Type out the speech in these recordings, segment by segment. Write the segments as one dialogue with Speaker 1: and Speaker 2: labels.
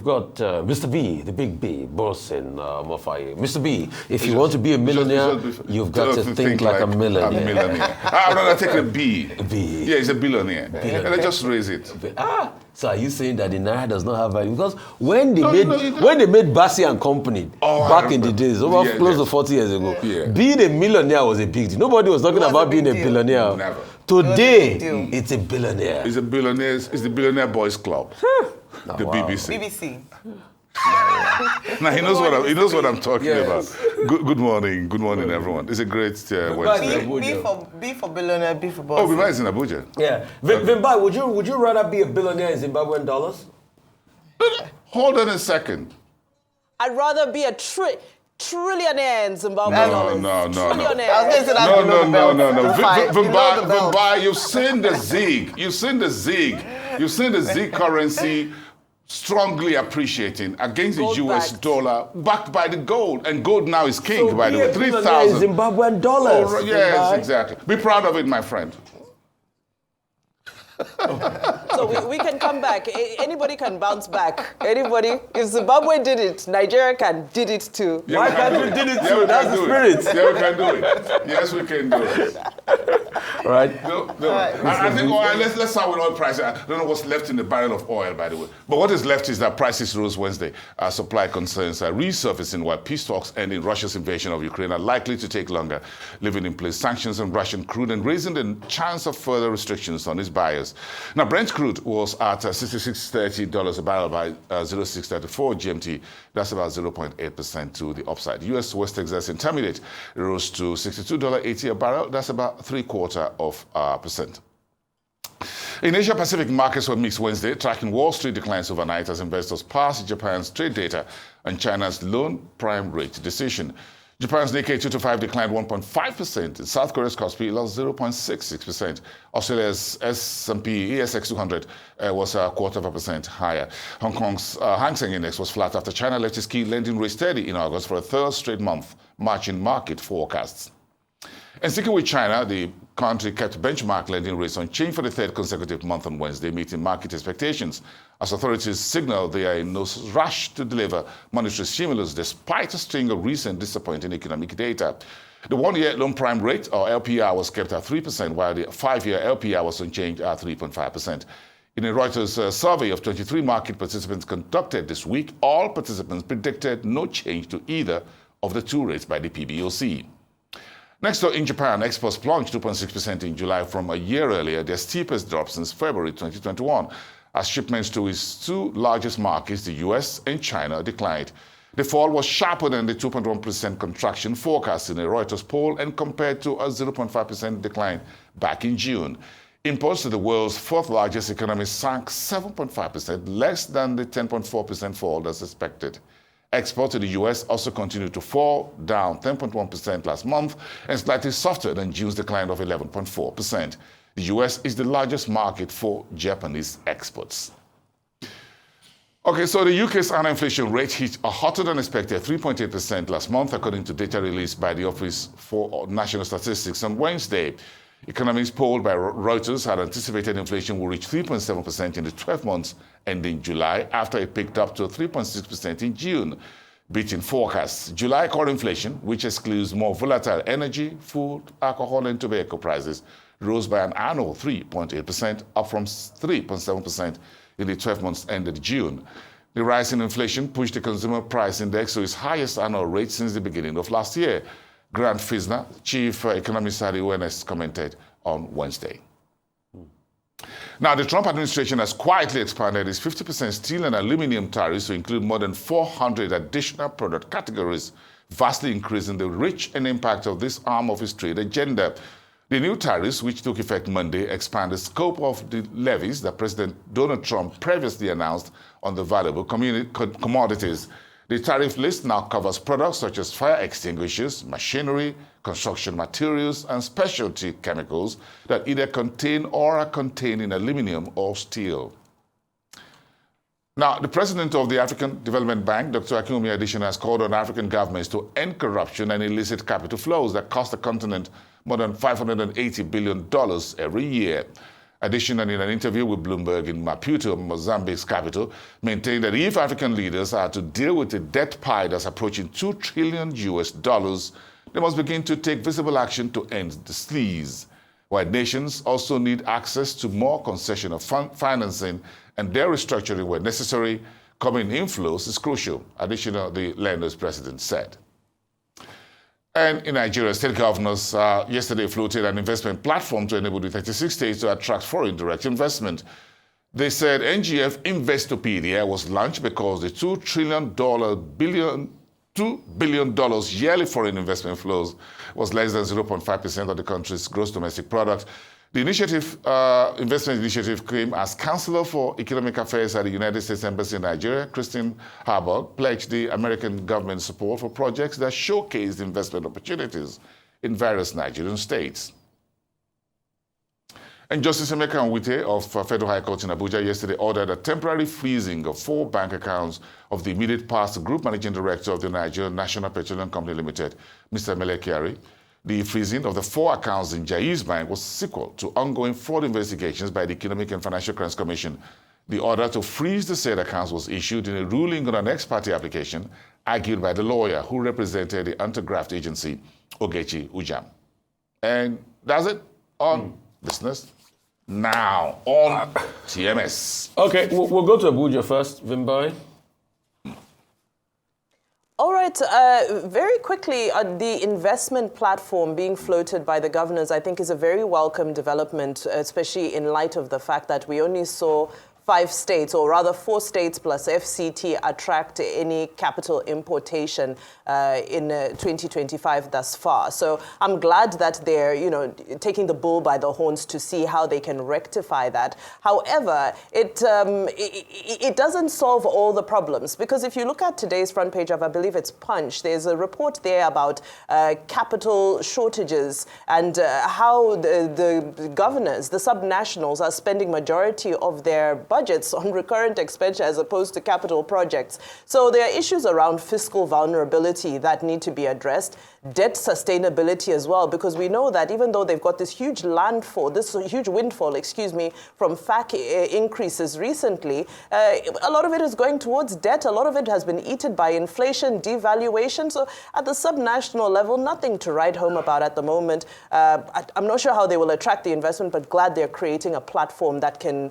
Speaker 1: we've got Mr. B, the big B, boss in Mofai. Mr. B, if you want to be a millionaire, you've got to think like a millionaire.
Speaker 2: I'd rather take a B.
Speaker 1: A B.
Speaker 2: Yeah, he's a billionaire. And I just raise it.
Speaker 1: So are you saying that the Naira does not have value? Because when they made Bassi and Company back in the days, close to 40 years ago, being a millionaire was a big deal. Nobody was talking about being a billionaire.
Speaker 2: Never.
Speaker 1: Today, it's a billionaire.
Speaker 2: It's the Billionaire Boys Club. The BBC.
Speaker 3: BBC.
Speaker 2: Now he knows what I'm talking about. Good morning, everyone. It's a great Wednesday.
Speaker 3: B for billionaire, B for boss.
Speaker 2: Oh, Bimba is in Abuja.
Speaker 1: Yeah, Vimba, would you rather be a billionaire in Zimbabwean dollars?
Speaker 2: Hold on a second.
Speaker 4: I'd rather be a trillionaire in Zimbabwean dollars.
Speaker 2: No.
Speaker 4: Trillionaire.
Speaker 3: I was going to say that's
Speaker 2: Vimba, you've seen the ZiG. You've seen the ZiG currency strongly appreciating against the US dollar, backed by the gold. And gold now is king, by the way. 3,000
Speaker 1: Zimbabwean dollars.
Speaker 2: Oh, yes, exactly. Be proud of it, my friend.
Speaker 4: So we can come back. Anybody can bounce back. Anybody. If Zimbabwe did it, Nigeria did it too.
Speaker 2: Yeah,
Speaker 1: why can't we did it too? That's the spirit.
Speaker 2: Yeah, we can do it. Yes, we can do it.
Speaker 1: Right?
Speaker 2: No. I think let's start with oil prices. I don't know what's left in the barrel of oil, by the way. But what is left is that prices rose Wednesday. Supply concerns are resurfacing while peace talks ending Russia's invasion of Ukraine are likely to take longer, leaving in place sanctions on Russian crude and raising the chance of further restrictions on its buyers. Now, Brent crude was at $66.30 a barrel by 0634 GMT. That's about 0.8% to the upside. U.S. West Texas Intermediate rose to $62.80 a barrel. That's about 0.75%. In Asia-Pacific, markets were mixed Wednesday, tracking Wall Street declines overnight as investors parsed Japan's trade data and China's loan prime rate decision. Japan's Nikkei 225 declined 1.5%. South Korea's Kospi lost 0.66%. Australia's S&P ASX 200 was 0.25% higher. Hong Kong's Hang Seng Index was flat after China left its key lending rate steady in August for a third straight month, matching market forecasts. And sticking with China, the country kept benchmark lending rates unchanged for the third consecutive month on Wednesday, meeting market expectations, as authorities signal they are in no rush to deliver monetary stimulus despite a string of recent disappointing economic data. The one-year loan prime rate, or LPR, was kept at 3%, while the five-year LPR was unchanged at 3.5%. In a Reuters survey of 23 market participants conducted this week, all participants predicted no change to either of the two rates by the PBOC. Next door, in Japan, exports plunged 2.6% in July from a year earlier, their steepest drop since February 2021, as shipments to its two largest markets, the US and China, declined. The fall was sharper than the 2.1% contraction forecast in a Reuters poll and compared to a 0.5% decline back in June. Imports to the world's fourth largest economy sank 7.5%, less than the 10.4% fall as expected. Exports to the U.S. also continued to fall, down 10.1% last month, and slightly softer than June's decline of 11.4%. The U.S. is the largest market for Japanese exports. Okay, so the UK's annual inflation rate hit a hotter than expected 3.8% last month, according to data released by the Office for National Statistics on Wednesday. Economists polled by Reuters had anticipated inflation will reach 3.7% in the 12 months ending July, after it picked up to 3.6% in June, beating forecasts. July core inflation, which excludes more volatile energy, food, alcohol, and tobacco prices, rose by an annual 3.8%, up from 3.7% in the 12 months ended June. The rise in inflation pushed the consumer price index to its highest annual rate since the beginning of last year. Grant Fisner, chief economist at the ONS, commented on Wednesday. Now, the Trump administration has quietly expanded its 50% steel and aluminum tariffs to include more than 400 additional product categories, vastly increasing the reach and impact of this arm of its trade agenda. The new tariffs, which took effect Monday, expand the scope of the levies that President Donald Trump previously announced on the valuable commodities. The tariff list now covers products such as fire extinguishers, machinery, construction materials, and specialty chemicals that either contain or are contained in aluminum or steel. Now, the president of the African Development Bank, Dr. Akinwumi Adesina, has called on African governments to end corruption and illicit capital flows that cost the continent more than $580 billion every year. Additionally, in an interview with Bloomberg in Maputo, Mozambique's capital, maintained that if African leaders are to deal with a debt pie that's approaching $2 trillion, they must begin to take visible action to end the sleaze. While nations also need access to more concession of financing and their restructuring where necessary, coming inflows is crucial, additionally, the lender's president said. And in Nigeria, state governors yesterday floated an investment platform to enable the 36 states to attract foreign direct investment. They said NGF Investopedia was launched because the $2 billion yearly foreign investment flows was less than 0.5% of the country's gross domestic product. The investment initiative came as Counselor for Economic Affairs at the United States Embassy in Nigeria, Christine Harburg, pledged the American government's support for projects that showcased investment opportunities in various Nigerian states. And Justice Emeka Nwite of Federal High Court in Abuja yesterday ordered a temporary freezing of 4 bank accounts of the immediate past Group Managing Director of the Nigerian National Petroleum Company Limited, Mr. Mele Kyari. The freezing of the 4 accounts in Jaiz Bank was sequel to ongoing fraud investigations by the Economic and Financial Crimes Commission. The order to freeze the said accounts was issued in a ruling on an ex-parte application argued by the lawyer who represented the anti-graft agency, Ogechi Ujam. And that's it on business. Now on TMS.
Speaker 1: Okay, we'll go to Abuja first, Vimbai.
Speaker 4: All right, very quickly, the investment platform being floated by the governors, I think, is a very welcome development, especially in light of the fact that we only saw 5 states, or rather 4 states plus FCT, attract any capital importation in 2025 thus far. So I'm glad that they're, taking the bull by the horns to see how they can rectify that. However, it doesn't solve all the problems, because if you look at today's front page of, I believe it's Punch, there's a report there about capital shortages and how the governors, the subnationals, are spending majority of their budgets on recurrent expenditure as opposed to capital projects. So there are issues around fiscal vulnerability that need to be addressed, debt sustainability as well, because we know that even though they've got this huge huge windfall, from FAC increases recently, a lot of it is going towards debt. A lot of it has been eaten by inflation, devaluation. So at the subnational level, nothing to write home about at the moment. I'm not sure how they will attract the investment, but glad they're creating a platform that can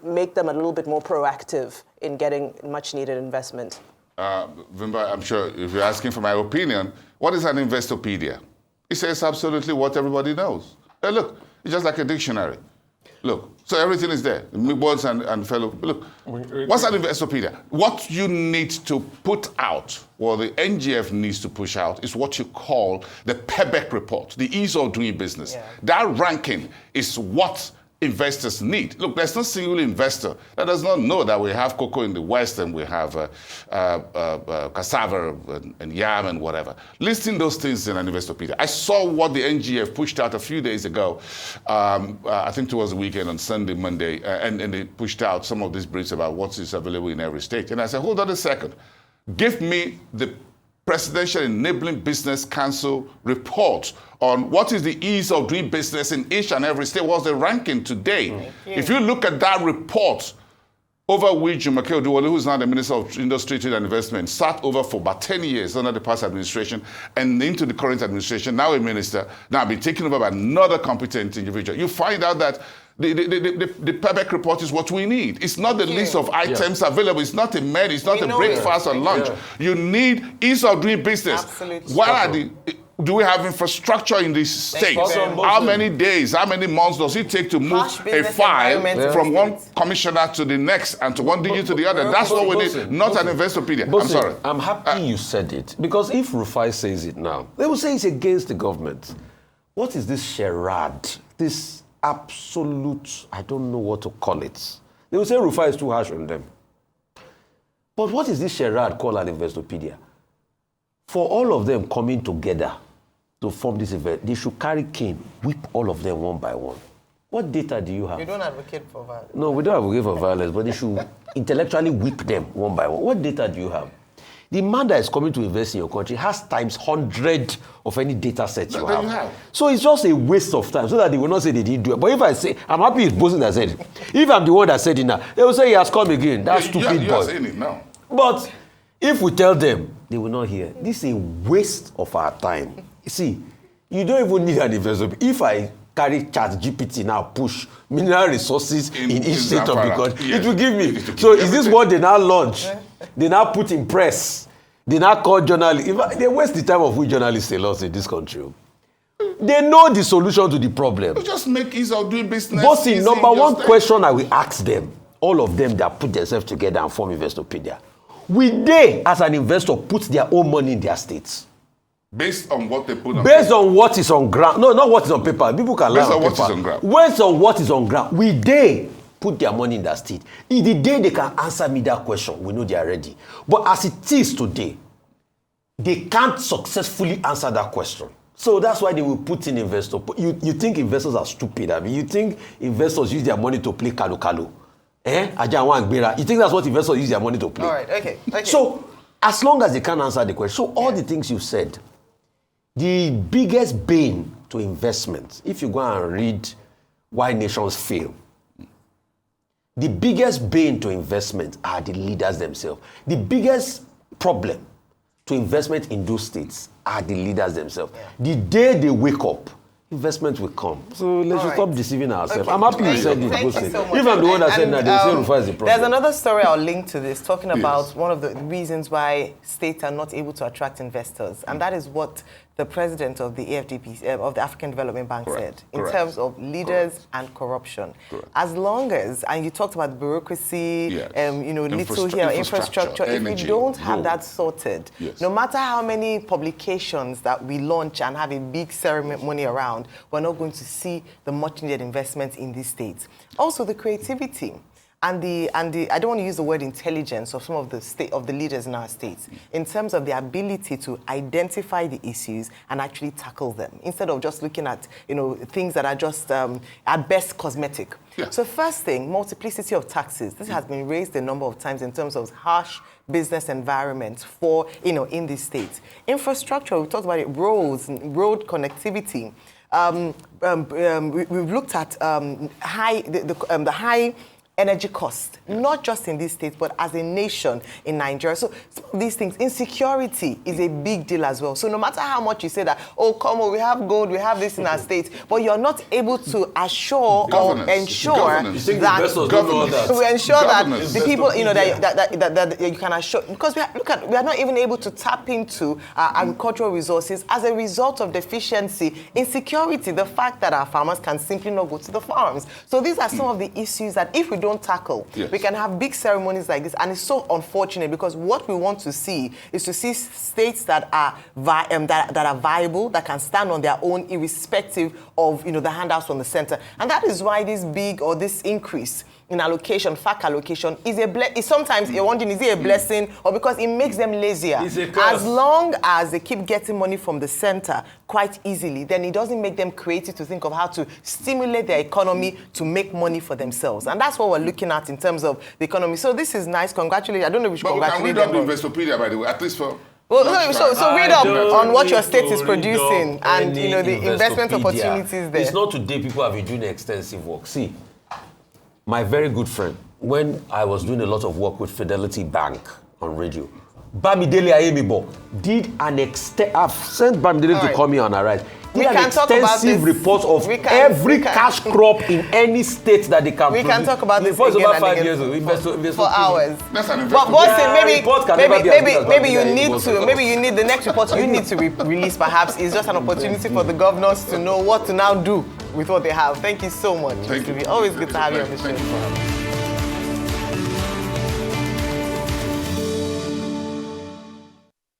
Speaker 4: make them a little bit more proactive in getting much needed investment.
Speaker 2: Vimba, I'm sure if you're asking for my opinion, what is an Investopedia? It says absolutely what everybody knows. Hey, look, it's just like a dictionary. Look, so everything is there. Words and fellow. Look, what's an Investopedia? What you need to put out, or the NGF needs to push out, is what you call the PEBEC report, the ease of doing business. Yeah. That ranking is what investors need. Look, there's no single investor that does not know that we have cocoa in the West and we have cassava and yam and whatever. Listing those things in an Investopedia. I saw what the NGF pushed out a few days ago. I think towards the weekend on Sunday, Monday, and they pushed out some of these briefs about what is available in every state. And I said, hold on a second. Give me the Presidential Enabling Business Council report on what is the ease of doing business in each and every state. What's the ranking today? If you look at that report, over which Jumoke Oduwole, who is now the Minister of Industry, Trade and Investment, sat over for about 10 years under the past administration and into the current administration, now a minister, now been taken over by another competent individual, you find out that the PEBEC report is what we need. It's not the list of items available. It's not a menu. It's not a breakfast or lunch. You need ease of doing business.
Speaker 3: Absolutely.
Speaker 2: Do we have infrastructure in this state? How many days, how many months does it take to move a file from one commissioner to the next and to one digit to the other? That's what we need, not an Investopedia. I'm sorry.
Speaker 1: I'm happy you said it, because if Rufai says it now, they will say it's against the government. What is this charade? This absolute, I don't know what to call it. They will say Rufai is too harsh on them. But what is this charade called an Investopedia? For all of them coming together to form this event, they should carry cane, whip all of them one by one. What data do you have?
Speaker 3: We don't advocate for violence.
Speaker 1: No, we don't advocate for violence, but they should intellectually whip them one by one. What data do you have? The man that is coming to invest in your country has times 100 of any data set you have. So it's just a waste of time so that they will not say they didn't do it. But if I say, I'm happy it's Bosun that said it. If I'm the one that said it now, they will say he has come again. That's stupid boy.
Speaker 2: You are saying it now.
Speaker 1: But if we tell them, they will not hear. This is a waste of our time. You see, you don't even need an investor. If I carry ChatGPT now, push mineral resources in each state of the country, it will give me. So is this what they now launch? They now put in press. They now call journalists. They waste the time of we journalists a lot in this country. They know the solution to the problem.
Speaker 2: Just make ease of doing business.
Speaker 1: But the number one question I will ask them, all of them that put themselves together and form Investopedia, will they, as an investor, put their own money in their states?
Speaker 2: Based on what they put on
Speaker 1: Based paper. On what is on ground. No, not what is on paper. People can learn on paper. Based on what is on ground. Based on what is on ground. Will they put their money in their state? In the day they can answer me that question, we know they are ready. But as it is today, they can't successfully answer that question. So that's why they will put in investors. You think investors are stupid? I mean, you think investors use their money to play kalu-kalu? You think that's what investors use their money to play?
Speaker 3: All right, okay.
Speaker 1: So as long as they can't answer the question, so all the things you said, the biggest bane to investment, if you go and read Why Nations Fail, the biggest bane to investment are the leaders themselves. The biggest problem to investment in those states are the leaders themselves. The day they wake up, investment will come. So let's stop deceiving ourselves. I'm happy you said it. If I'm the one that said that, they say Rufai is the problem.
Speaker 3: There's another story I'll link to this, talking about one of the reasons why states are not able to attract investors. And that is what the president of the AFDB, of the African Development Bank said, in terms of leaders and corruption. As long as, and you talked about bureaucracy, little here, infrastructure, energy, if we don't have that sorted, no matter how many publications that we launch and have a big ceremony around, we're not going to see the much needed investments in these states. Also the creativity. And the I don't want to use the word intelligence of some of the leaders in our states in terms of the ability to identify the issues and actually tackle them instead of just looking at things that are just at best cosmetic. So first thing, multiplicity of taxes. This has been raised a number of times in terms of harsh business environment for in these states. Infrastructure, we talked about it, roads, road connectivity. We've looked at the high energy cost, not just in these states, but as a nation in Nigeria. So some of these things, insecurity is a big deal as well. So no matter how much you say that, oh, come on, we have gold, we have this in our states, but you're not able to assure or ensure that the people, that you can assure, because we are not even able to tap into agricultural resources as a result of deficiency, insecurity, the fact that our farmers can simply not go to the farms. So these are some of the issues that if we don't tackle, we can have big ceremonies like this, and it's so unfortunate because what we want to see is to see states that are that are viable, that can stand on their own, irrespective of the handouts from the center. And that is why this increase in allocation, FAC allocation, is sometimes you're wondering, is it a blessing or because it makes them lazier? As long as they keep getting money from the center quite easily, then it doesn't make them creative to think of how to stimulate their economy to make money for themselves. And that's what we're looking at in terms of the economy. So this is nice. Congratulations. I don't know if we should congratulate them.
Speaker 2: But can we do Investopedia, by the way, at least for...
Speaker 3: Well, so read up on what your state is producing and the investment opportunities there.
Speaker 1: It's not today people have been doing extensive work. See, my very good friend, when I was doing a lot of work with Fidelity Bank on radio, Bamidele Ayemibo did an I've sent Bamidele to come here on our right. Did an extensive report of every cash crop in any state that they can produce.
Speaker 3: We can talk about this
Speaker 1: again
Speaker 3: over
Speaker 1: 5 years ago.
Speaker 3: For hours.
Speaker 2: That's an
Speaker 3: But maybe you need the next report you need to release perhaps is just an opportunity for the governors to know what to now do with what they have. Thank you so much.
Speaker 2: Thank you.
Speaker 3: Always good to have you on the show.
Speaker 2: Thank you for having me.